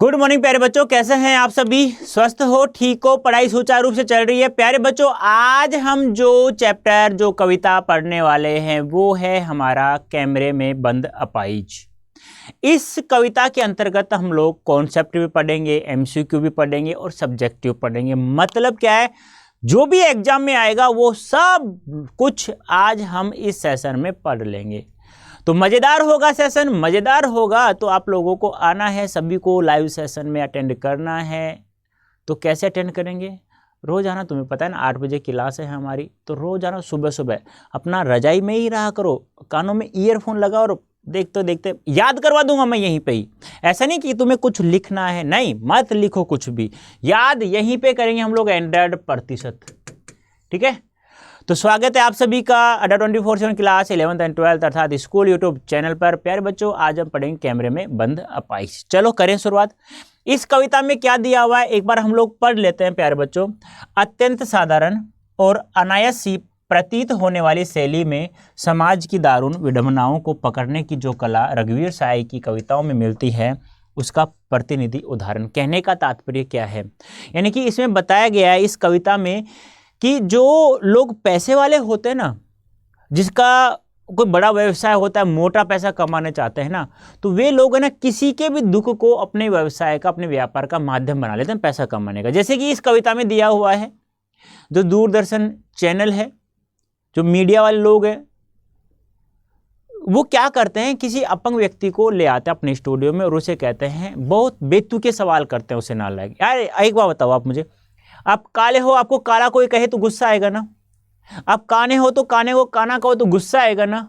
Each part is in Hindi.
गुड मॉर्निंग प्यारे बच्चों, कैसे हैं आप सभी? स्वस्थ हो, ठीक हो, पढ़ाई सुचारू रूप से चल रही है? प्यारे बच्चों, आज हम जो कविता पढ़ने वाले हैं वो है हमारा कैमरे में बंद अपाहिज। इस कविता के अंतर्गत हम लोग कॉन्सेप्ट भी पढ़ेंगे, एमसीक्यू भी पढ़ेंगे और सब्जेक्टिव पढ़ेंगे। मतलब क्या है, जो भी एग्जाम में आएगा वो सब कुछ आज हम इस सेशन में पढ़ लेंगे। तो मज़ेदार होगा सेशन, मज़ेदार होगा। तो आप लोगों को आना है, सभी को लाइव सेशन में अटेंड करना है। तो कैसे अटेंड करेंगे? रोज़ आना, तुम्हें पता है ना 8 बजे क्लास है हमारी। तो रोज़ आना, सुबह सुबह अपना रजाई में ही रहा करो, कानों में ईयरफोन लगा और देखते देखते याद करवा दूंगा मैं यहीं पे ही। ऐसा नहीं कि तुम्हें कुछ लिखना है, नहीं, मत लिखो कुछ भी, याद यहीं पे करेंगे हम लोग 100%। ठीक है, तो स्वागत है आप सभी का अड्डा 24/7 क्लास 11th एंड 12th अर्थात स्कूल यूट्यूब चैनल पर। प्यारे बच्चों, आज हम पढ़ेंगे कैमरे में बंद अपाहिज। चलो करें शुरुआत। इस कविता में क्या दिया हुआ है एक बार हम लोग पढ़ लेते हैं। प्यारे बच्चों, अत्यंत साधारण और अनायास सी प्रतीत होने वाली शैली में समाज की दारुण विडंबनाओं को पकड़ने की जो कला रघुवीर साय की कविताओं में मिलती है, उसका प्रतिनिधि उदाहरण। कहने का तात्पर्य क्या है, यानी कि इसमें बताया गया है इस कविता में कि जो लोग पैसे वाले होते हैं ना, जिसका कोई बड़ा व्यवसाय होता है, मोटा पैसा कमाना चाहते हैं ना, तो वे लोग है ना किसी के भी दुख को अपने व्यवसाय का, अपने व्यापार का माध्यम बना लेते हैं पैसा कमाने का। जैसे कि इस कविता में दिया हुआ है, जो दूरदर्शन चैनल है, जो मीडिया वाले लोग हैं, वो क्या करते हैं, किसी अपंग व्यक्ति को ले आते हैं अपने स्टूडियो में और उसे कहते हैं, बहुत बेतुके सवाल करते हैं उसे नालायक। यार एक बार बताओ आप मुझे, आप काले हो, आपको काला कोई कहे तो गुस्सा आएगा ना? आप काने हो तो काने को काना कहो तो गुस्सा आएगा ना?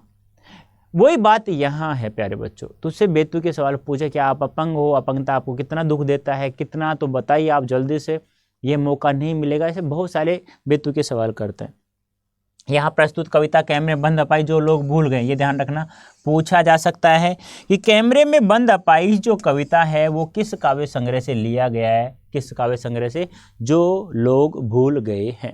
वही बात यहाँ है प्यारे बच्चों। तुझसे बेतुके सवाल पूछे, क्या आप अपंग हो, अपंगता आपको कितना दुख देता है, कितना, तो बताइए आप जल्दी से, ये मौका नहीं मिलेगा। ऐसे बहुत सारे बेतुके सवाल करते हैं। यहाँ प्रस्तुत कविता कैमरे में बंद अपाहिज जो लोग भूल गए, ये ध्यान रखना, पूछा जा सकता है कि कैमरे में बंद अपाहिज जो कविता है वो किस काव्य संग्रह से लिया गया है, किस काव्य संग्रह से, जो लोग भूल गए हैं।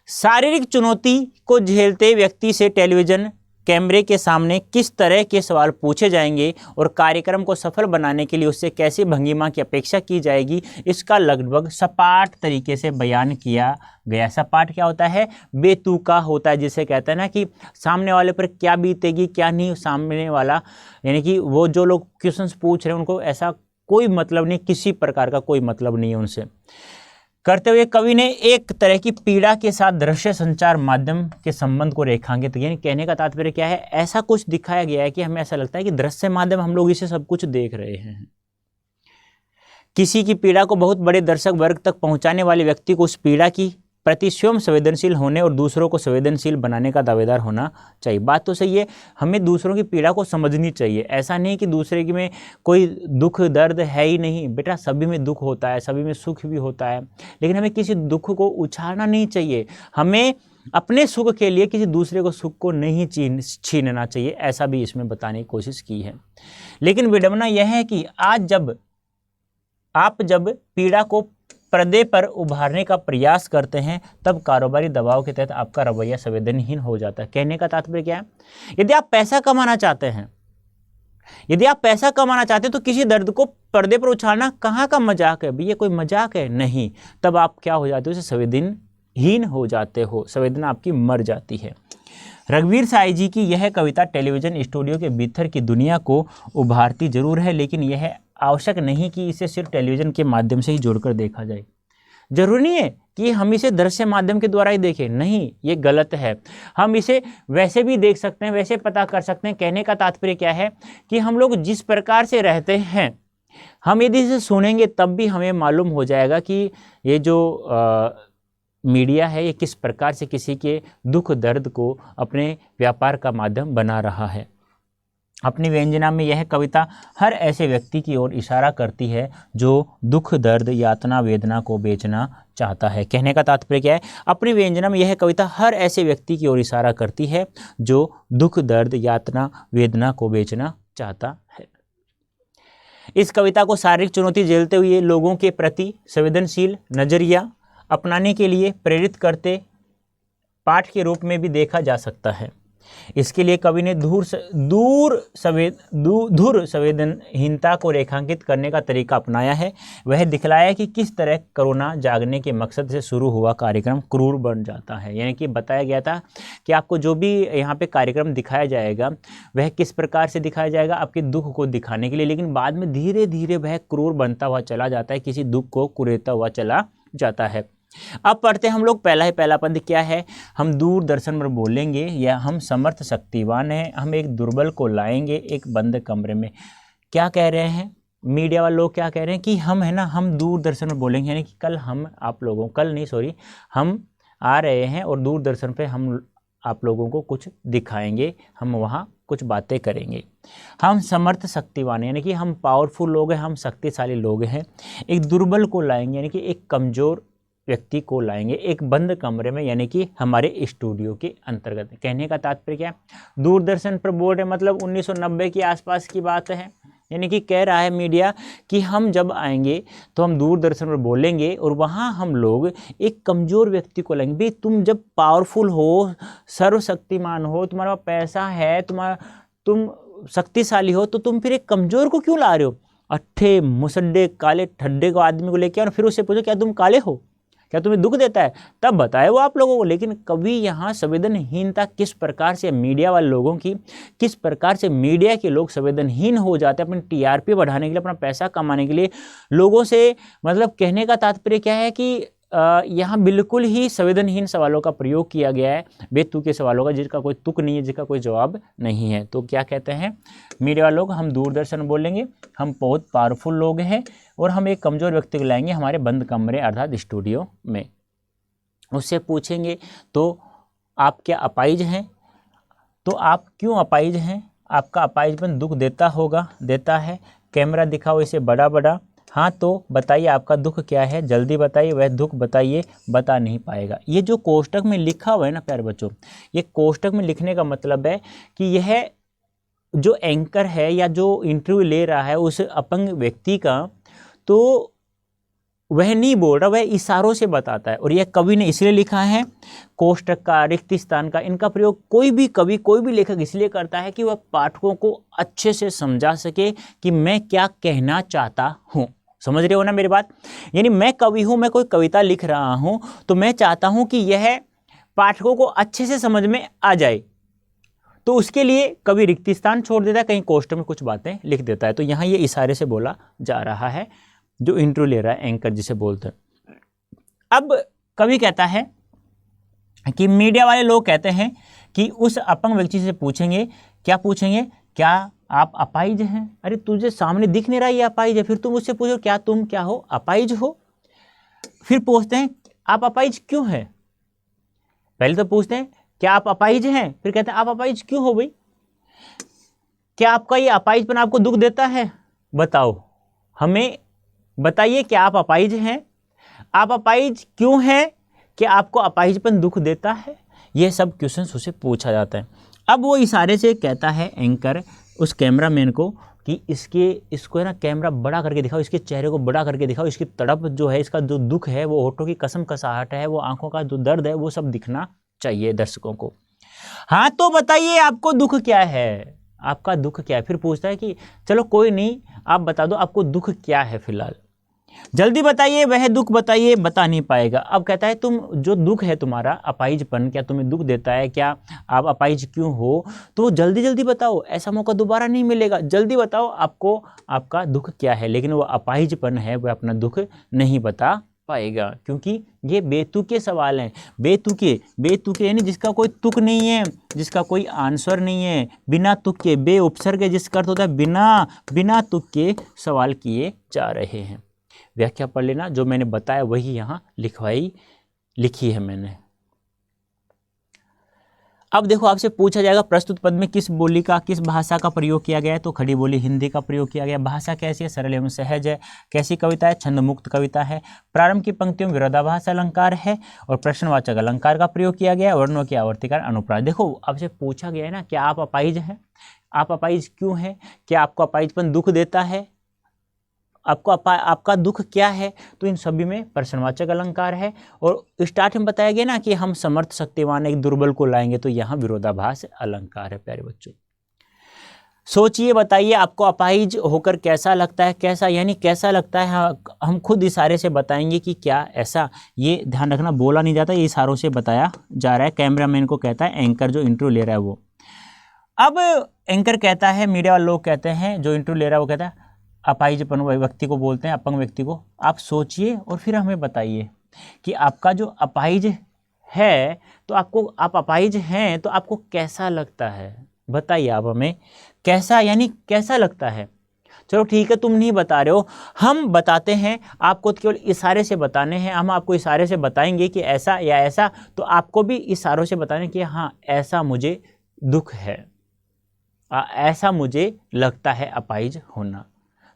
शारीरिक चुनौती को झेलते व्यक्ति से टेलीविजन कैमरे के सामने किस तरह के सवाल पूछे जाएंगे और कार्यक्रम को सफल बनाने के लिए उससे कैसी भंगिमा की अपेक्षा की जाएगी, इसका लगभग सपाट तरीके से बयान किया गया। सपाट क्या होता है? बेतुका होता है, जिसे कहते हैं ना कि सामने वाले पर क्या बीतेगी क्या नहीं, सामने वाला यानी कि वो जो लोग क्वेश्चंस पूछ रहे हैं उनको ऐसा कोई मतलब नहीं, किसी प्रकार का कोई मतलब नहीं है उनसे। करते हुए कवि ने एक तरह की पीड़ा के साथ दृश्य संचार माध्यम के संबंध को रेखांकित, यानी कहने का तात्पर्य क्या है, ऐसा कुछ दिखाया गया है कि हमें ऐसा लगता है कि दृश्य माध्यम हम लोग इसे सब कुछ देख रहे हैं। किसी की पीड़ा को बहुत बड़े दर्शक वर्ग तक पहुंचाने वाले व्यक्ति को उस पीड़ा की प्रति स्वयं संवेदनशील होने और दूसरों को संवेदनशील बनाने का दावेदार होना चाहिए। बात तो सही है, हमें दूसरों की पीड़ा को समझनी चाहिए। ऐसा नहीं कि दूसरे की में कोई दुख दर्द है ही नहीं, बेटा सभी में दुख होता है, सभी में सुख भी होता है, लेकिन हमें किसी दुख को उछालना नहीं चाहिए। हमें अपने सुख के लिए किसी दूसरे को सुख को नहीं छीनना चाहिए, ऐसा भी इसमें बताने की कोशिश की है। लेकिन विडंबना यह है कि आज आप जब पीड़ा को पर्दे पर उभारने का प्रयास करते हैं, तब कारोबारी दबाव के तहत आपका रवैया संवेदनहीन हो जाता है। कहने का तात्पर्य क्या है, यदि आप पैसा कमाना चाहते हैं, तो किसी दर्द को पर्दे पर उछालना कहाँ का मजाक है? भैया कोई मजाक है नहीं। तब आप क्या हो जाते हो, उसे संवेदनहीन हो जाते हो, संवेदना आपकी मर जाती है। रघुवीर साय जी की यह कविता टेलीविजन स्टूडियो के भीतर की दुनिया को उभारती जरूर है, लेकिन यह आवश्यक नहीं कि इसे सिर्फ टेलीविजन के माध्यम से ही जोड़कर देखा जाए। जरूरी नहीं है कि हम इसे दृश्य माध्यम के द्वारा ही देखें, नहीं, ये गलत है। हम इसे वैसे भी देख सकते हैं, वैसे पता कर सकते हैं। कहने का तात्पर्य क्या है कि हम लोग जिस प्रकार से रहते हैं, हम यदि इसे सुनेंगे तब भी हमें मालूम हो जाएगा कि ये जो मीडिया है ये किस प्रकार से किसी के दुख दर्द को अपने व्यापार का माध्यम बना रहा है। अपनी व्यंजना में यह कविता हर ऐसे व्यक्ति की ओर इशारा करती है जो दुख दर्द यातना वेदना को बेचना चाहता है। कहने का तात्पर्य क्या है, अपनी व्यंजना में यह कविता हर ऐसे व्यक्ति की ओर इशारा करती है जो दुख दर्द यातना वेदना को बेचना चाहता है। इस कविता को शारीरिक चुनौती झेलते हुए लोगों के प्रति संवेदनशील नजरिया अपनाने के लिए प्रेरित करते पाठ के रूप में भी देखा जा सकता है। इसके लिए कवि ने धुर संवेदनहीनता को रेखांकित करने का तरीका अपनाया है। वह दिखलाया कि किस तरह कोरोना जागने के मकसद से शुरू हुआ कार्यक्रम क्रूर बन जाता है। यानी कि बताया गया था कि आपको जो भी यहाँ पे कार्यक्रम दिखाया जाएगा वह किस प्रकार से दिखाया जाएगा, आपके दुख को दिखाने के लिए, लेकिन बाद में धीरे धीरे वह क्रूर बनता हुआ चला जाता है, किसी दुख को कुरेदता हुआ चला जाता है। अब पढ़ते हैं हम लोग पहला पद क्या है। हम दूरदर्शन पर बोलेंगे या हम समर्थ शक्तिवान हैं, हम एक दुर्बल को लाएंगे एक बंद कमरे में। क्या कह रहे हैं मीडिया वाले लोग, क्या कह रहे हैं कि हम है ना, हम दूरदर्शन पर बोलेंगे, यानी कि कल हम आप लोगों, कल नहीं सॉरी, हम आ रहे हैं और दूरदर्शन पे हम आप लोगों को कुछ दिखाएंगे, हम वहाँ कुछ बातें करेंगे। हम समर्थ शक्तिवान यानी कि हम पावरफुल लोग हैं, हम शक्तिशाली लोग हैं। एक दुर्बल को लाएंगे यानी कि एक कमज़ोर व्यक्ति को लाएंगे एक बंद कमरे में, यानी कि हमारे स्टूडियो के अंतर्गत। कहने का तात्पर्य क्या है, दूरदर्शन पर बोल रहे मतलब 1990 के आसपास की बात है। यानी कि कह रहा है मीडिया कि हम जब आएंगे तो हम दूरदर्शन पर बोलेंगे और वहाँ हम लोग एक कमज़ोर व्यक्ति को लाएंगे। भाई तुम जब पावरफुल हो, सर्वशक्तिमान हो, तुम्हारा पैसा है, तुम शक्तिशाली हो, तो तुम फिर एक कमज़ोर को क्यों ला रहे हो? अट्ठे मुसड्डे काले ठड्डे को आदमी को लेके और फिर उससे पूछो क्या तुम काले हो, क्या तुम्हें दुख देता है, तब बताए वो आप लोगों को। लेकिन कभी यहाँ संवेदनहीनता किस प्रकार से मीडिया वाले लोगों की, किस प्रकार से मीडिया के लोग संवेदनहीन हो जाते हैं अपनी टीआरपी बढ़ाने के लिए, अपना पैसा कमाने के लिए लोगों से। मतलब कहने का तात्पर्य क्या है कि यहाँ बिल्कुल ही संवेदनहीन सवालों का प्रयोग किया गया है, बेतुके सवालों का, जिसका कोई तुक नहीं है, जिसका कोई जवाब नहीं है। तो क्या कहते हैं मीडिया वाले लोग, हम दूरदर्शन बोलेंगे, हम बहुत पावरफुल लोग हैं और हम एक कमज़ोर व्यक्ति को लाएंगे हमारे बंद कमरे अर्थात स्टूडियो में। उससे पूछेंगे तो आप क्या अपाहिज हैं, तो आप क्यों अपाहिज हैं, आपका अपाहिजपन दुख देता होगा, देता है, कैमरा दिखाओ इसे बड़ा बड़ा, हाँ तो बताइए आपका दुख क्या है, जल्दी बताइए, वह दुख बताइए, बता नहीं पाएगा। ये जो कोष्टक में लिखा हुआ है ना प्यारे बच्चों, ये कोष्टक में लिखने का मतलब है कि यह जो एंकर है या जो इंटरव्यू ले रहा है उस अपंग व्यक्ति का, तो वह नहीं बोल रहा, वह इशारों से बताता है। और यह कवि ने इसलिए लिखा है, कोष्टक का, रिक्त स्थान का, इनका प्रयोग कोई भी कवि, कोई भी लेखक इसलिए करता है कि वह पाठकों को अच्छे से समझा सके कि मैं क्या कहना चाहता हूँ। समझ रहे हो ना मेरी बात? यानी मैं कवि हूँ, मैं कोई कविता लिख रहा हूँ, तो मैं चाहता हूँ कि यह पाठकों को अच्छे से समझ में आ जाए, तो उसके लिए कवि रिक्त स्थान छोड़ देता है, कहीं कोष्टक में कुछ बातें लिख देता है। तो यहाँ ये इशारे से बोला जा रहा है, जो इंटरव्यू ले रहा है, एंकर जिसे बोलते हैं। अब कवि कहता है कि मीडिया वाले लोग कहते हैं कि उस अपंग व्यक्ति से पूछेंगे, क्या पूछेंगे, क्या आप अपाहिज हैं? अरे तुझे सामने दिख नहीं रहा ये अपाहिज है, फिर तुम उससे पूछो क्या तुम क्या हो, अपाहिज हो? फिर पूछते हैं आप अपाहिज क्यों हैं? पहले तो पूछते हैं क्या आप अपाहिज हैं, फिर कहते हैं आप अपाहिज क्यों हो भाई? क्या आपका ये अपाहिजपन आपको दुख देता है? बताओ, हमें बताइए क्या आप अपाहिज हैं, आप अपाहिज क्यों हैं, क्या आपको अपाहिजपन दुख देता है? ये सब क्वेश्चन उससे पूछा जाता है। अब वो इशारे से कहता है एंकर उस कैमरामैन को कि इसको है ना कैमरा बड़ा करके दिखाओ, इसके चेहरे को बड़ा करके दिखाओ, इसकी तड़प जो है, इसका जो दुख है, वो होठों की कसम कसाहट है, वो आंखों का जो दर्द है, वो सब दिखना चाहिए दर्शकों को। हाँ तो बताइए आपको दुख क्या है, आपका दुख क्या है? फिर पूछता है कि चलो कोई नहीं, आप बता दो आपको दुख क्या है फिलहाल, जल्दी बताइए, वह दुख बताइए, बता नहीं पाएगा। अब कहता है तुम जो दुख है तुम्हारा अपाहिजपन, क्या तुम्हें दुख देता है, क्या आप अपाहिज क्यों हो, तो जल्दी जल्दी बताओ, ऐसा मौका दोबारा नहीं मिलेगा, जल्दी बताओ आपको आपका दुख क्या है। लेकिन वो अपाहिजपन है, वह अपना दुख नहीं बता पाएगा, क्योंकि ये बेतुके सवाल हैं। बेतुके यानी जिसका कोई तुक नहीं है, जिसका कोई आंसर नहीं है, बिना तुक के, बे उपसर्ग जिसका अर्थ होता है बिना तुक के सवाल किए जा रहे हैं। व्याख्या पढ़ लेना, जो मैंने बताया वही यहाँ लिखी है मैंने। अब देखो आपसे पूछा जाएगा प्रस्तुत पद में किस बोली का, किस भाषा का प्रयोग किया गया है, तो खड़ी बोली हिंदी का प्रयोग किया गया। भाषा कैसी है, सरल एवं सहज है। कैसी कविता है, छंद मुक्त कविता है। प्रारंभ की पंक्तियों में विरोधाभास अलंकार है और प्रश्नवाचक अलंकार का प्रयोग किया गया है। वर्णों की आवर्तिकार अनुप्रास। देखो आपसे पूछा गया है ना, क्या आप अपाहिज हैं, आप अपाहिज क्यों हैं, क्या आपको अपाहिजपन दुख देता है, आपका दुख क्या है, तो इन सभी में प्रश्नवाचक अलंकार है। और स्टार्ट में बताया गया ना कि हम समर्थ शक्तिवान एक दुर्बल को लाएंगे, तो यहाँ विरोधाभास अलंकार है प्यारे बच्चों। सोचिए, बताइए आपको अपाहिज होकर कैसा लगता है, कैसा यानी कैसा लगता है। हम खुद इशारे से बताएंगे कि क्या ऐसा, ये ध्यान रखना बोला नहीं जाता, ये इशारों से बताया जा रहा है। कैमरामैन को कहता है एंकर जो इंटरव्यू ले रहा है वो। अब एंकर कहता है, मीडिया वाले लोग कहते हैं, जो इंटरव्यू ले रहा है वो कहता है अपाहिजपन व्यक्ति को बोलते हैं, अपंग व्यक्ति को। आप सोचिए और फिर हमें बताइए कि आपका जो अपाहिज है, तो आप अपाहिज हैं तो आपको कैसा लगता है, बताइए आप हमें कैसा, यानी कैसा लगता है। चलो ठीक है, तुम नहीं बता रहे हो, हम बताते हैं, आपको केवल इशारे से बताने हैं। हम आपको इशारे से बताएंगे कि ऐसा या ऐसा, तो आपको भी इशारों से बताने कि हाँ ऐसा मुझे दुख है, ऐसा मुझे लगता है अपाहिज होना।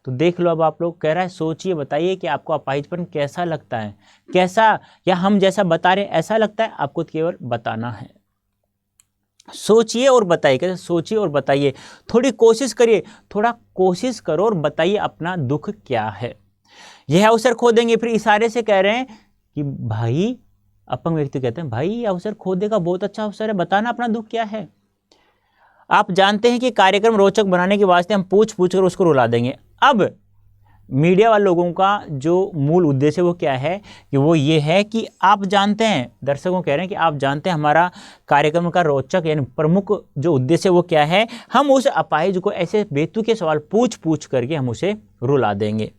तो देख लो, अब आप लोग कह रहा है सोचिए बताइए कि आपको अपाहिजपन कैसा लगता है, कैसा, या हम जैसा बता रहे हैं ऐसा लगता है, आपको केवल बताना है। सोचिए और बताइए, कैसे सोचिए और बताइए, थोड़ी कोशिश करिए, थोड़ा कोशिश करो और बताइए अपना दुख क्या है। यह अवसर खो देंगे, फिर इशारे से कह रहे हैं कि भाई, अपंग व्यक्ति कहते हैं भाई ये अवसर खो देगा, बहुत अच्छा अवसर है, बताना अपना दुख क्या है। आप जानते हैं कि कार्यक्रम रोचक बनाने के वास्ते हम पूछ पूछ कर उसको रुला देंगे। अब मीडिया वाले लोगों का जो मूल उद्देश्य वो क्या है, कि वो ये है कि आप जानते हैं, दर्शकों कह रहे हैं कि आप जानते हैं हमारा कार्यक्रम का रोचक यानी प्रमुख जो उद्देश्य वो क्या है, हम उस अपाहिज को ऐसे बेतुके सवाल पूछ पूछ करके हम उसे रुला देंगे।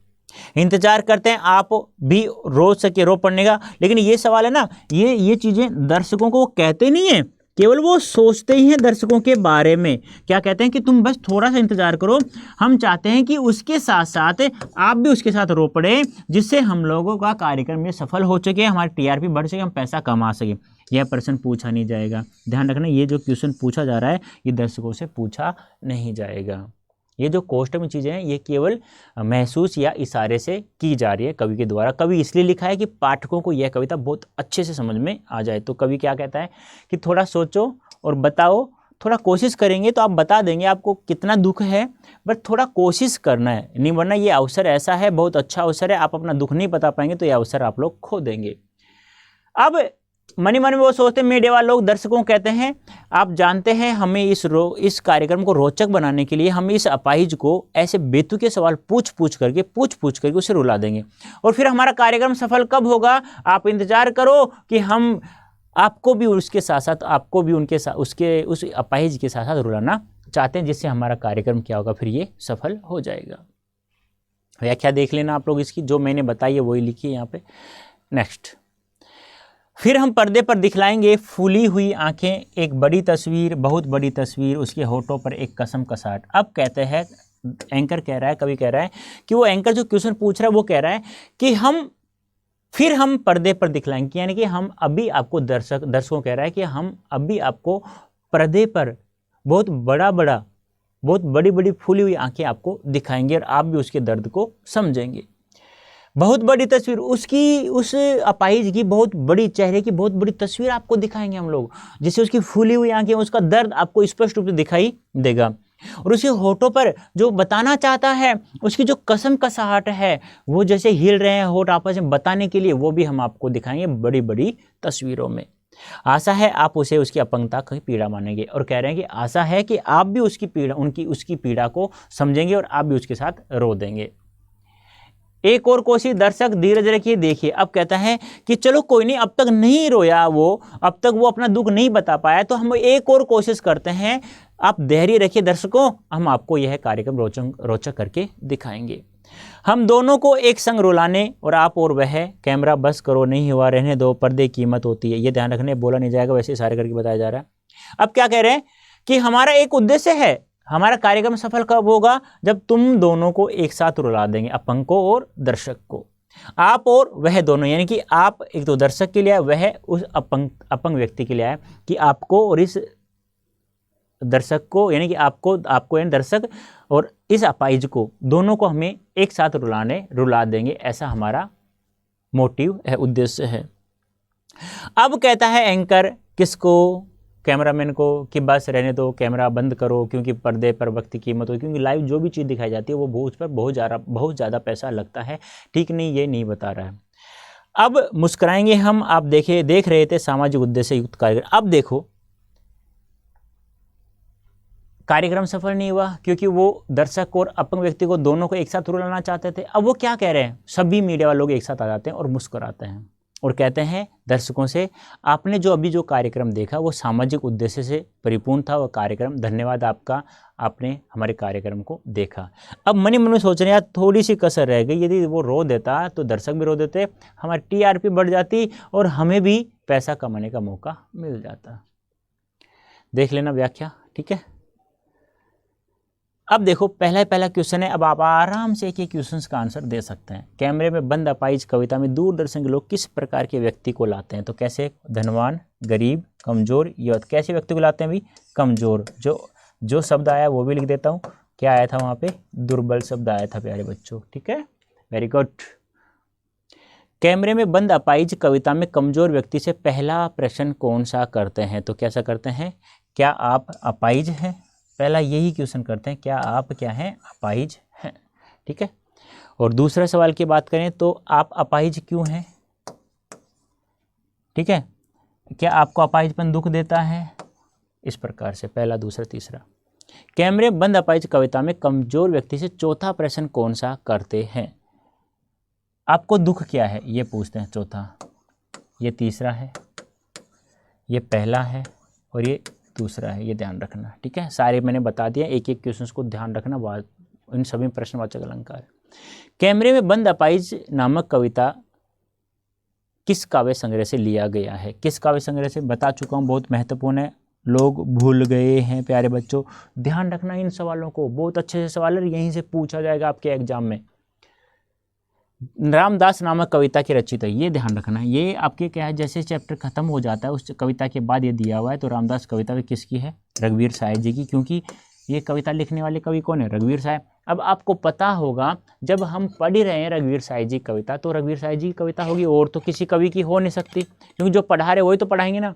इंतजार करते हैं आप भी रो सके, रो पड़ने का। लेकिन ये सवाल है ना, ये चीज़ें दर्शकों को वो कहते नहीं है, केवल वो सोचते ही हैं दर्शकों के बारे में। क्या कहते हैं कि तुम बस थोड़ा सा इंतजार करो, हम चाहते हैं कि उसके साथ साथ आप भी उसके साथ रो पड़े, जिससे हम लोगों का कार्यक्रम में सफल हो सके, हमारी टीआरपी बढ़ सके, हम पैसा कमा सके। यह प्रश्न पूछा नहीं जाएगा, ध्यान रखना, ये जो क्वेश्चन पूछा जा रहा है ये दर्शकों से पूछा नहीं जाएगा। ये जो कोष्टक में चीज़ें हैं ये केवल महसूस या इशारे से की जा रही है कवि के द्वारा। कवि इसलिए लिखा है कि पाठकों को यह कविता बहुत अच्छे से समझ में आ जाए। तो कवि क्या कहता है कि थोड़ा सोचो और बताओ, थोड़ा कोशिश करेंगे तो आप बता देंगे आपको कितना दुख है, बट थोड़ा कोशिश करना है, नहीं वरना ये अवसर ऐसा है, बहुत अच्छा अवसर है, आप अपना दुख नहीं बता पाएंगे तो ये अवसर आप लोग खो देंगे। अब मन में वो सोचते हैं मीडिया वाले लोग, दर्शकों कहते हैं आप जानते हैं हमें इस कार्यक्रम को रोचक बनाने के लिए हम इस अपाहिज को ऐसे बेतुके सवाल पूछ पूछ करके उसे रुला देंगे, और फिर हमारा कार्यक्रम सफल कब होगा, आप इंतजार करो कि हम आपको भी उसके साथ साथ, आपको भी उनके साथ, उस अपाहिज के साथ साथ रुलाना चाहते हैं, जिससे हमारा कार्यक्रम क्या होगा, फिर ये सफल हो जाएगा। व्याख्या देख लेना आप लोग इसकी, जो मैंने बताई है वही लिखी है यहाँ पे। नेक्स्ट, फिर हम पर्दे पर दिखलाएंगे फूली हुई आंखें, एक बड़ी तस्वीर, बहुत बड़ी तस्वीर, उसके होठों पर एक कसम कसाहट। अब कहते हैं, एंकर कह रहा है, कवि कह रहा है कि वो एंकर जो क्वेश्चन पूछ रहा है वो कह रहा है कि फिर हम पर्दे पर दिखलाएंगे, यानी कि हम अभी आपको दर्शकों कह रहा है कि हम अभी आपको पर्दे पर बहुत बड़ी बड़ी फूली हुई आंखें आपको दिखाएंगे, और आप भी उसके दर्द को समझेंगे। बहुत बड़ी तस्वीर, उस अपाहिज की बहुत बड़ी, चेहरे की बहुत बड़ी तस्वीर आपको दिखाएंगे हम लोग, जिससे उसकी फूली हुई आंखें, उसका दर्द आपको स्पष्ट रूप से दिखाई देगा। और उसके होठों पर जो बताना चाहता है, उसकी जो कसम कसाहट है, वो जैसे हिल रहे हैं होठ आपस में बताने के लिए, वो भी हम आपको दिखाएंगे बड़ी बड़ी तस्वीरों में। आशा है आप उसकी अपंगता की पीड़ा मानेंगे, और कह रहे हैं कि आशा है कि आप भी उसकी पीड़ा को समझेंगे और आप भी उसके साथ रो देंगे। एक और कोशिश, दर्शक धीरज रखिए, देखिए। अब कहता है कि चलो कोई नहीं, अब तक नहीं रोया वो, अब तक वो अपना दुख नहीं बता पाया, तो हम एक और कोशिश करते हैं, आप धैर्य रखिए दर्शकों, हम आपको यह कार्यक्रम रोचक करके दिखाएंगे। हम दोनों को एक संग रुलाने, और आप और वह, कैमरा बस करो, नहीं हुआ रहने दो, पर्दे की कीमत होती है। ये ध्यान रखने, बोला नहीं जाएगा, वैसे इशारे करके बताया जा रहा है। अब क्या कह रहे हैं कि हमारा एक उद्देश्य है, हमारा कार्यक्रम सफल कब होगा, जब तुम दोनों को एक साथ रुला देंगे, अपंग को और दर्शक को, आप और वह दोनों, यानी कि आप एक तो दर्शक के लिए आए, वह उस अपंग व्यक्ति के लिए आए, कि आपको और इस दर्शक को, यानी कि आपको यानी दर्शक और इस अपाहिज को, दोनों को हमें एक साथ रुला देंगे, ऐसा हमारा मोटिव है, उद्देश्य है। अब कहता है एंकर, किसको, कैमरामैन को कि बस रहने दो, कैमरा बंद करो, क्योंकि पर्दे पर वक्त की कीमत हो, क्योंकि लाइव जो भी चीज़ दिखाई जाती है वो उस पर बहुत ज़्यादा पैसा लगता है। ठीक नहीं, ये नहीं बता रहा है। अब मुस्कुराएंगे हम। आप देख रहे थे सामाजिक उद्देश्य युक्त कार्यक्रम। अब देखो कार्यक्रम सफल नहीं हुआ क्योंकि वो दर्शक और अपंग व्यक्ति को दोनों को एक साथ रुलाना चाहते थे। अब वो क्या कह रहे हैं, सभी मीडिया वाले लोग एक साथ आ जाते हैं और मुस्कुराते हैं और कहते हैं दर्शकों से, आपने जो कार्यक्रम देखा वो सामाजिक उद्देश्य से परिपूर्ण था वो कार्यक्रम, धन्यवाद आपका, आपने हमारे कार्यक्रम को देखा। अब मन ही मन में सोच रहे हैं यार थोड़ी सी कसर रह गई, यदि वो रो देता तो दर्शक भी रो देते, हमारी टीआरपी बढ़ जाती और हमें भी पैसा कमाने का मौका मिल जाता। देख लेना व्याख्या, ठीक है। अब देखो पहला क्वेश्चन है। अब आप आराम से एक क्वेश्चन का आंसर दे सकते हैं। कैमरे में बंद अपाहिज कविता में दूरदर्शन के लोग किस प्रकार के व्यक्ति को लाते हैं? तो कैसे? धनवान, गरीब, कमजोर, युवक। कैसे व्यक्ति को लाते हैं भाई? कमजोर। जो शब्द आया वो भी लिख देता हूँ। क्या आया था वहाँ पे? दुर्बल शब्द आया था प्यारे बच्चों, ठीक है, वेरी गुड। कैमरे में बंद अपाहिज कविता में कमजोर व्यक्ति से पहला प्रश्न कौन सा करते हैं? तो कैसा करते हैं? क्या आप अपाहिज हैं? पहला यही क्वेश्चन करते हैं, क्या आप क्या हैं? अपाहिज हैं, ठीक है। और दूसरा सवाल की बात करें तो आप अपाहिज क्यों हैं? ठीक है, क्या आपको अपाहिजपन दुख देता है? इस प्रकार से पहला, दूसरा, तीसरा। कैमरे बंद अपाहिज कविता में कमजोर व्यक्ति से चौथा प्रश्न कौन सा करते हैं? आपको दुख क्या है ये पूछते हैं, चौथा। ये तीसरा है, ये पहला है और ये दूसरा है, ये ध्यान रखना, ठीक है। सारे मैंने बता दिया, एक क्वेश्चन को ध्यान रखना, इन सभी प्रश्नवाचक अलंकार। कैमरे में बंद अपाहिज नामक कविता किस काव्य संग्रह से लिया गया है? किस काव्य संग्रह से? बता चुका हूँ, बहुत महत्वपूर्ण है, लोग भूल गए हैं प्यारे बच्चों, ध्यान रखना इन सवालों को, बहुत अच्छे से सवाल है, यहीं से पूछा जाएगा आपके एग्जाम में। रामदास नामक कविता की रचित है, ये ध्यान रखना है। ये आपके क्या है, जैसे चैप्टर खत्म हो जाता है उस कविता के बाद ये दिया हुआ है, तो रामदास कविता किसकी है? रघुवीर साय जी की, क्योंकि ये कविता लिखने वाले कवि कौन है? रघुवीर साय। अब आपको पता होगा जब हम पढ़ रहे हैं रघुवीर साय जी कविता, तो रघुवीर साय जी की कविता होगी, और तो किसी कवि की हो नहीं सकती, क्योंकि जो पढ़ा रहे वही तो पढ़ाएंगे ना।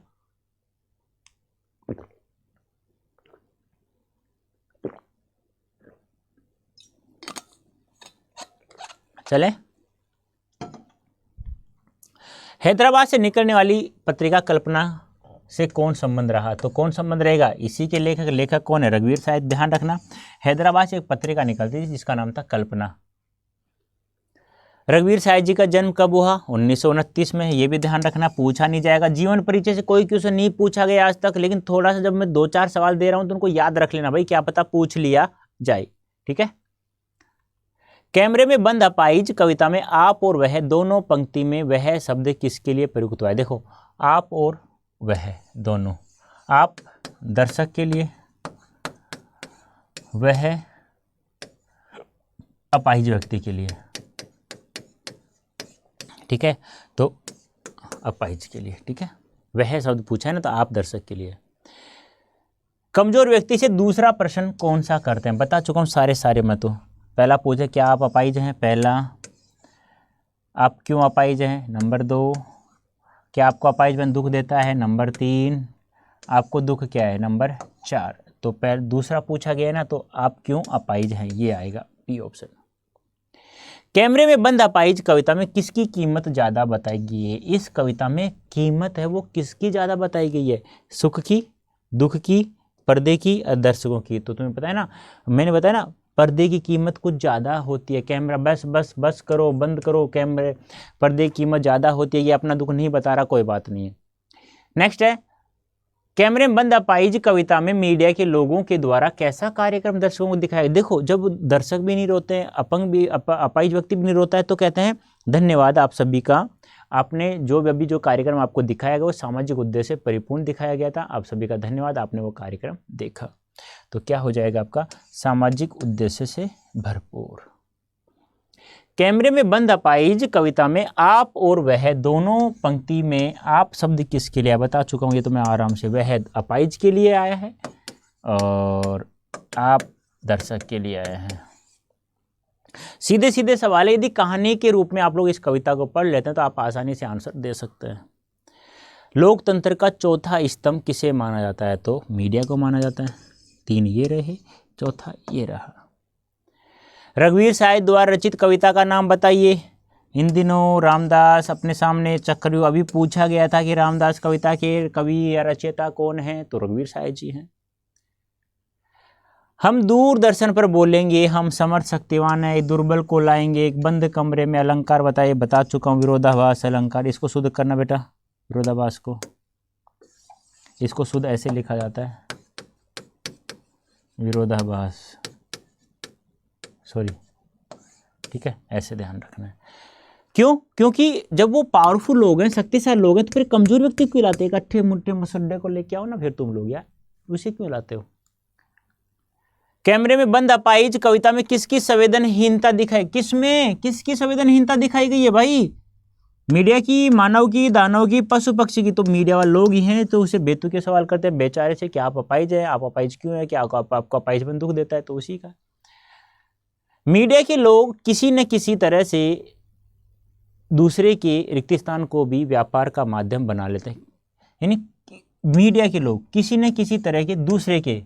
चले, हैदराबाद से निकलने वाली पत्रिका कल्पना से कौन संबंध रहा? तो कौन संबंध रहेगा? इसी के लेखक कौन है? रघुवीर साय। ध्यान रखना, हैदराबाद से एक पत्रिका निकलती थी जिसका नाम था कल्पना। रघुवीर साय जी का जन्म कब हुआ? 1929 में। ये भी ध्यान रखना, पूछा नहीं जाएगा। जीवन परिचय से कोई क्वेश्चन नहीं पूछा गया आज तक, लेकिन थोड़ा सा जब मैं 2-4 सवाल दे रहा हूं तो उनको याद रख लेना भाई, क्या पता पूछ लिया जाए, ठीक है। कैमरे में बंद अपाहिज कविता में आप और वह दोनों पंक्ति में वह शब्द किसके लिए प्रयुक्त हुआ है? देखो, आप और वह दोनों, आप दर्शक के लिए, वह अपाहिज व्यक्ति के लिए, ठीक है, तो अपाहिज के लिए, ठीक है, वह शब्द पूछा है ना, तो आप दर्शक के लिए। कमजोर व्यक्ति से दूसरा प्रश्न कौन सा करते हैं? बता चुका हूं सारे मैं तो। पहला पूछे क्या आप अपाहिज हैं? पहला, आप क्यों अपाहिज हैं? नंबर 2, क्या आपको अपाहिजपन दुख देता है? नंबर 3, आपको दुख क्या है? नंबर 4। तो दूसरा पूछा गया ना, तो आप क्यों अपाहिज हैं, ये आएगा बी ऑप्शन। कैमरे में बंद अपाहिज कविता में किसकी कीमत ज़्यादा बताई गई है? इस कविता में कीमत है वो किसकी ज़्यादा बताई गई है? सुख की, दुख की, पर्दे की, दर्शकों की। तो तुम्हें पता है ना, मैंने बताया ना, पर्दे की कीमत कुछ ज़्यादा होती है। कैमरा बस करो, बंद करो कैमरे, पर्दे की कीमत ज़्यादा होती है। ये अपना दुख नहीं बता रहा, कोई बात नहीं है। नेक्स्ट है, कैमरे में बंद अपाहिज कविता में मीडिया के लोगों के द्वारा कैसा कार्यक्रम दर्शकों को दिखाया? देखो, जब दर्शक भी नहीं रोते हैं, अपंग भी, अपाहिज व्यक्ति भी नहीं रोता है, तो कहते हैं धन्यवाद आप सभी का, आपने जो कार्यक्रम आपको दिखाया गया वो सामाजिक उद्देश्य से परिपूर्ण दिखाया गया था, आप सभी का धन्यवाद, आपने वो कार्यक्रम देखा। तो क्या हो जाएगा आपका? सामाजिक उद्देश्य से भरपूर। कैमरे में बंद अपाहिज कविता में आप और वह दोनों पंक्ति में आप शब्द किसके लिए? बता चुका हूं, ये तो मैं आराम से, वह अपाहिज के लिए आया है और आप दर्शक के लिए आया है। सीधे सीधे सवाल है, यदि कहानी के रूप में आप लोग इस कविता को पढ़ लेते हैं तो आप आसानी से आंसर दे सकते हैं। लोकतंत्र का चौथा स्तंभ किसे माना जाता है? तो मीडिया को माना जाता है। 3 ये रहे, चौथा ये रहा। रघुवीर साहब द्वारा रचित कविता का नाम बताइए। इन दिनों रामदास अपने सामने चक्रव्यूह, अभी पूछा गया था कि रामदास कविता के कवि या रचयिता कौन है, तो रघुवीर साहब जी हैं। हम दूरदर्शन पर बोलेंगे, हम समर्थ शक्तिवान है, दुर्बल को लाएंगे एक बंद कमरे में। अलंकार बताइए, बता चुका हूँ, विरोधाभास अलंकार। इसको शुद्ध करना बेटा, विरोधाभास को, इसको शुद्ध ऐसे लिखा जाता है, विरोधाभास, सॉरी, ठीक है, ऐसे ध्यान रखना है। क्यों? क्योंकि जब वो पावरफुल लोग हैं, शक्तिशाली लोग हैं, तो फिर कमजोर व्यक्ति क्यों लाते हैं? इकट्ठे मुट्ठे मसड्डे को लेके आओ ना फिर तुम लोग यार, उसे क्यों लाते हो? कैमरे में बंद अपाहिज कविता में किसकी संवेदनहीनता दिखाई? किसमें किसकी संवेदनहीनता दिखाई गई है भाई? मीडिया की, मानव की, दानव की, पशु पक्षी की? तो मीडिया वाले लोग ही हैं, तो उसे बेतु के सवाल करते हैं बेचारे से, क्या आप अपाहिज है? आप अपाहिज क्यों है? क्या आपको अपाहिज में दुख देता है? तो उसी का। मीडिया के लोग किसी न किसी तरह से दूसरे के रिक्त स्थान को भी व्यापार का माध्यम बना लेते हैं। यानी मीडिया के लोग किसी न किसी तरह के दूसरे के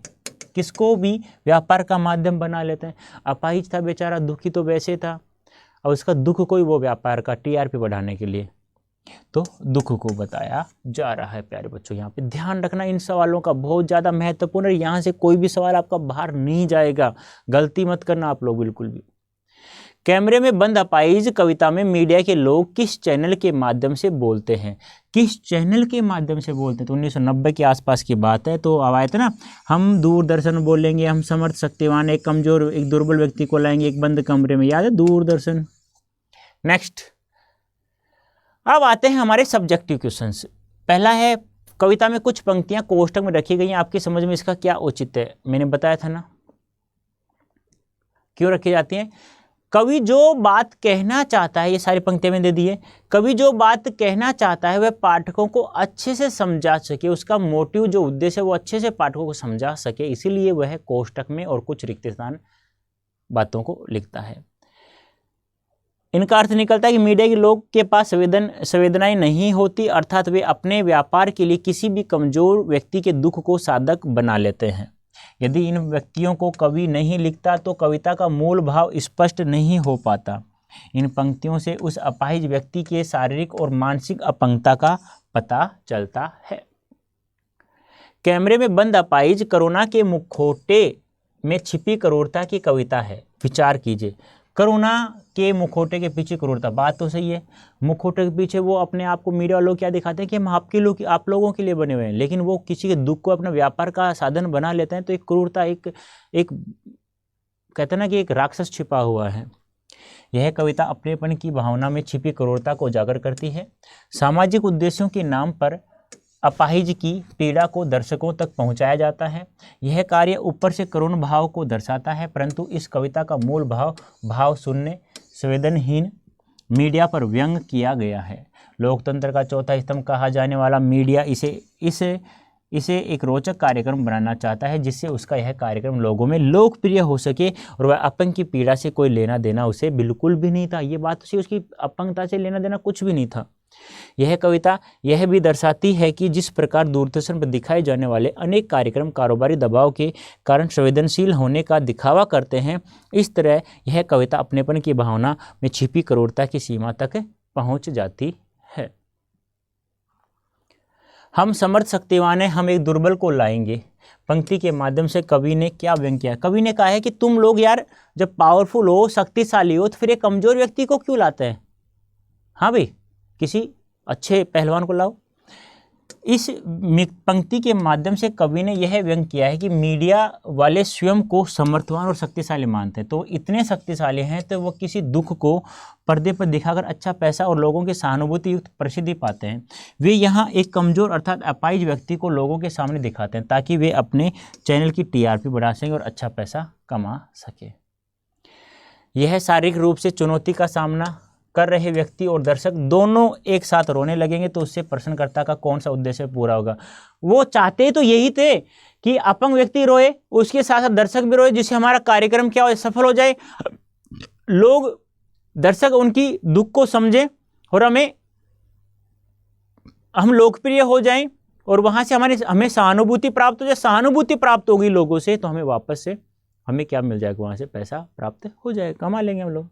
किसको भी व्यापार का माध्यम बना लेते हैं। अपाहिज था बेचारा, दुखी तो वैसे था, और उसका दुख कोई वो व्यापार का टीआरपी बढ़ाने के लिए, तो दुख को बताया जा रहा है। प्यारे बच्चों, यहाँ पे ध्यान रखना, इन सवालों का बहुत ज़्यादा महत्वपूर्ण है। यहाँ से कोई भी सवाल आपका बाहर नहीं जाएगा, गलती मत करना आप लोग बिल्कुल भी। कैमरे में बंद अपाहिज कविता में मीडिया के लोग किस चैनल के माध्यम से बोलते हैं? किस चैनल के माध्यम से बोलते हैं? तो 1990 के आसपास की बात है। तो अब आए थे ना, हम दूरदर्शन बोलेंगे, हम समर्थ शक्तिवान, एक कमजोर एक दुर्बल व्यक्ति को लाएंगे एक बंद कमरे में, याद है? दूरदर्शन। नेक्स्ट, अब आते हैं हमारे सब्जेक्टिव क्वेश्चंस। पहला है, कविता में कुछ पंक्तियां कोष्टक में रखी गई हैं, आपकी समझ में इसका क्या औचित्य है? मैंने बताया था ना क्यों रखी जाती हैं। कवि जो बात कहना चाहता है, ये सारी पंक्तियां मैंने दे दी है, कवि जो बात कहना चाहता है वह पाठकों को अच्छे से समझा सके, उसका मोटिव जो उद्देश्य है वो अच्छे से पाठकों को समझा सके, इसीलिए वह कोष्टक में और कुछ रिक्त स्थान बातों को लिखता है। इनका अर्थ निकलता है कि मीडिया के लोग के पास संवेदनाएं नहीं होती, अर्थात वे अपने व्यापार के लिए किसी भी कमजोर व्यक्ति के दुख को साधक बना लेते हैं। यदि इन व्यक्तियों को कवि नहीं लिखता तो कविता का मूल भाव स्पष्ट नहीं हो पाता। इन पंक्तियों से उस अपाहिज व्यक्ति के शारीरिक और मानसिक अपंगता का पता चलता है। कैमरे में बंद अपाहिज कोरोना के मुखौटे में छिपी क्रूरता की कविता है। विचार कीजिए, कोरोना के मुखौटे के पीछे क्रूरता, बात तो सही है। मुखौटे के पीछे वो अपने आप को मीडिया लोग क्या दिखाते हैं कि हम आपके लोग, आप लोगों के लिए बने हुए हैं, लेकिन वो किसी के दुख को अपना व्यापार का साधन बना लेते हैं। तो एक क्रूरता, एक कहते हैं ना कि एक राक्षस छिपा हुआ है। यह कविता अपनेपन की भावना में छिपी क्रूरता को उजागर करती है। सामाजिक उद्देश्यों के नाम पर अपाहिज की पीड़ा को दर्शकों तक पहुंचाया जाता है। यह कार्य ऊपर से करुण भाव को दर्शाता है, परंतु इस कविता का मूल भाव शून्य, संवेदनहीन मीडिया पर व्यंग किया गया है। लोकतंत्र का चौथा स्तंभ कहा जाने वाला मीडिया इसे एक रोचक कार्यक्रम बनाना चाहता है, जिससे उसका यह कार्यक्रम लोगों में लोकप्रिय हो सके, और वह अपंग की पीड़ा से कोई लेना देना उसे बिल्कुल भी नहीं था। ये बात से उसकी अपंगता से लेना देना कुछ भी नहीं था। यह कविता यह भी दर्शाती है कि जिस प्रकार दूरदर्शन पर दिखाए जाने वाले अनेक कार्यक्रम कारोबारी दबाव के कारण संवेदनशील होने का दिखावा करते हैं, इस तरह यह कविता अपनेपन की भावना में छिपी क्रूरता की सीमा तक पहुंच जाती है। हम समर्थ शक्तिवान हैं, हम एक दुर्बल को लाएंगे, पंक्ति के माध्यम से कवि ने क्या व्यंग किया? कवि ने कहा है कि तुम लोग यार जब पावरफुल हो, शक्तिशाली हो, तो फिर एक कमजोर व्यक्ति को क्यों लाते हैं? हाँ भाई, किसी अच्छे पहलवान को लाओ। इस पंक्ति के माध्यम से कवि ने यह व्यंग किया है कि मीडिया वाले स्वयं को समर्थवान और शक्तिशाली मानते हैं, तो इतने शक्तिशाली हैं तो वो किसी दुख को पर्दे पर दिखाकर अच्छा पैसा और लोगों की सहानुभूति युक्त प्रसिद्धि पाते हैं। वे यहाँ एक कमजोर अर्थात अपाहिज व्यक्ति को लोगों के सामने दिखाते हैं ताकि वे अपने चैनल की टीआरपी बढ़ा सकें और अच्छा पैसा कमा सके। यह शारीरिक रूप से चुनौती का सामना कर रहे व्यक्ति और दर्शक दोनों एक साथ रोने लगेंगे, तो उससे प्रश्नकर्ता का कौन सा उद्देश्य पूरा होगा? वो चाहते तो यही थे कि अपंग व्यक्ति रोए, उसके साथ साथ दर्शक भी रोए, जिससे हमारा कार्यक्रम क्या हो, सफल हो जाए, लोग दर्शक उनकी दुख को समझे और हमें हम लोकप्रिय हो जाएं और वहाँ से हमें सहानुभूति प्राप्त हो जाए, सहानुभूति प्राप्त होगी लोगों से, तो हमें वापस से हमें क्या मिल जाएगा, वहाँ से पैसा प्राप्त हो जाएगा, कमा लेंगे हम लोग।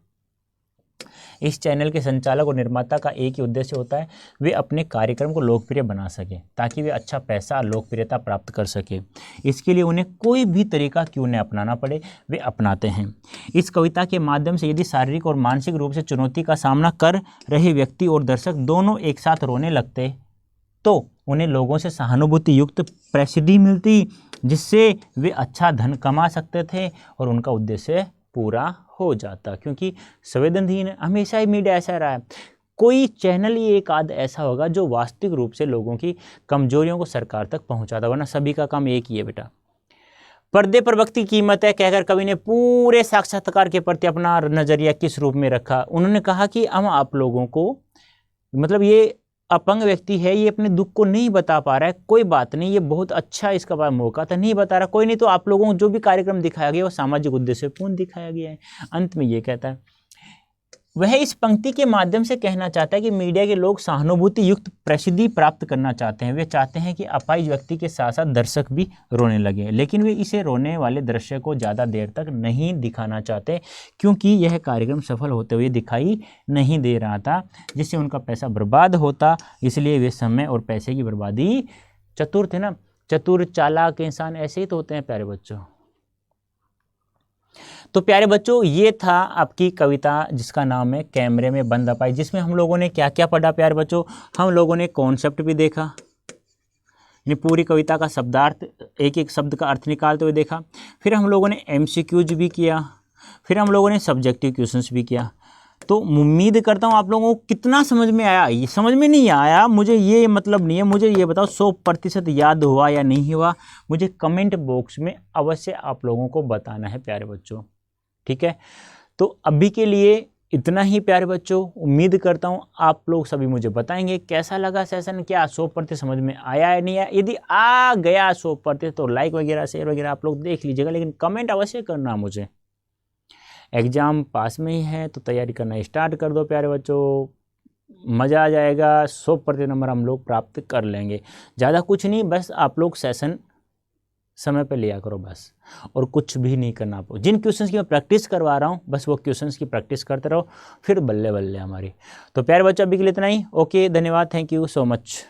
इस चैनल के संचालक और निर्माता का एक ही उद्देश्य होता है, वे अपने कार्यक्रम को लोकप्रिय बना सके ताकि वे अच्छा पैसा लोकप्रियता प्राप्त कर सके। इसके लिए उन्हें कोई भी तरीका क्यों न अपनाना पड़े, वे अपनाते हैं। इस कविता के माध्यम से यदि शारीरिक और मानसिक रूप से चुनौती का सामना कर रहे व्यक्ति और दर्शक दोनों एक साथ रोने लगते तो उन्हें लोगों से सहानुभूति युक्त प्रसिद्धि मिलती, जिससे वे अच्छा धन कमा सकते थे और उनका उद्देश्य पूरा हो जाता। क्योंकि संवेदनहीन हमेशा ही मीडिया ऐसा रहा है, कोई चैनल ही एक आध ऐसा होगा जो वास्तविक रूप से लोगों की कमजोरियों को सरकार तक पहुंचाता, वरना सभी का काम एक ही है बेटा। पर्दे पर वक्त की कीमत है कहकर कवि ने पूरे साक्षात्कार के प्रति अपना नजरिया किस रूप में रखा। उन्होंने कहा कि हम आप लोगों को, मतलब ये अपंग व्यक्ति है, ये अपने दुख को नहीं बता पा रहा है, कोई बात नहीं, ये बहुत अच्छा इसका पास मौका था, नहीं बता रहा, कोई नहीं, तो आप लोगों को जो भी कार्यक्रम दिखाया गया वो सामाजिक उद्देश्य पूर्ण दिखाया गया है। अंत में ये कहता है, वह इस पंक्ति के माध्यम से कहना चाहता है कि मीडिया के लोग सहानुभूति युक्त प्रसिद्धि प्राप्त करना चाहते हैं। वे चाहते हैं कि अपाहिज व्यक्ति के साथ साथ दर्शक भी रोने लगे, लेकिन वे इसे रोने वाले दृश्य को ज़्यादा देर तक नहीं दिखाना चाहते, क्योंकि यह कार्यक्रम सफल होते हुए दिखाई नहीं दे रहा था, जिससे उनका पैसा बर्बाद होता। इसलिए वे समय और पैसे की बर्बादी, चतुर थे ना, चतुर चालाक इंसान ऐसे ही तो होते हैं प्यारे बच्चों। तो प्यारे बच्चों, ये था आपकी कविता जिसका नाम है कैमरे में बंद अपाहिज, जिसमें हम लोगों ने क्या क्या पढ़ा प्यारे बच्चों। हम लोगों ने कॉन्सेप्ट भी देखा, ये पूरी कविता का शब्दार्थ, एक एक शब्द का अर्थ निकालते हुए देखा। फिर हम लोगों ने MCQs भी किया, फिर हम लोगों ने सब्जेक्टिव क्वेश्चंस भी किया। तो उम्मीद करता हूँ आप लोगों को कितना समझ में आया। ये समझ में नहीं आया, मुझे ये मतलब नहीं है, मुझे ये बताओ 100% याद हुआ या नहीं हुआ, मुझे कमेंट बॉक्स में अवश्य आप लोगों को बताना है प्यारे बच्चों, ठीक है। तो अभी के लिए इतना ही प्यारे बच्चों। उम्मीद करता हूँ आप लोग सभी मुझे बताएंगे कैसा लगा सेशन, क्या 100% समझ में आया है नहीं आया। यदि आ गया 100% तो लाइक वगैरह शेयर वगैरह आप लोग देख लीजिएगा, लेकिन कमेंट अवश्य करना मुझे। एग्ज़ाम पास में ही है तो तैयारी करना स्टार्ट कर दो प्यारे बच्चों, मज़ा आ जाएगा। 100% नंबर हम लोग प्राप्त कर लेंगे। ज़्यादा कुछ नहीं, बस आप लोग सेशन समय पे लिया करो बस, और कुछ भी नहीं करना आपको। जिन क्वेश्चंस की मैं प्रैक्टिस करवा रहा हूँ बस वो क्वेश्चंस की प्रैक्टिस करते रहो, फिर बल्ले बल्ले हमारी। तो प्यारे बच्चों अभी के लिए इतना ही। ओके, धन्यवाद, थैंक यू सो मच।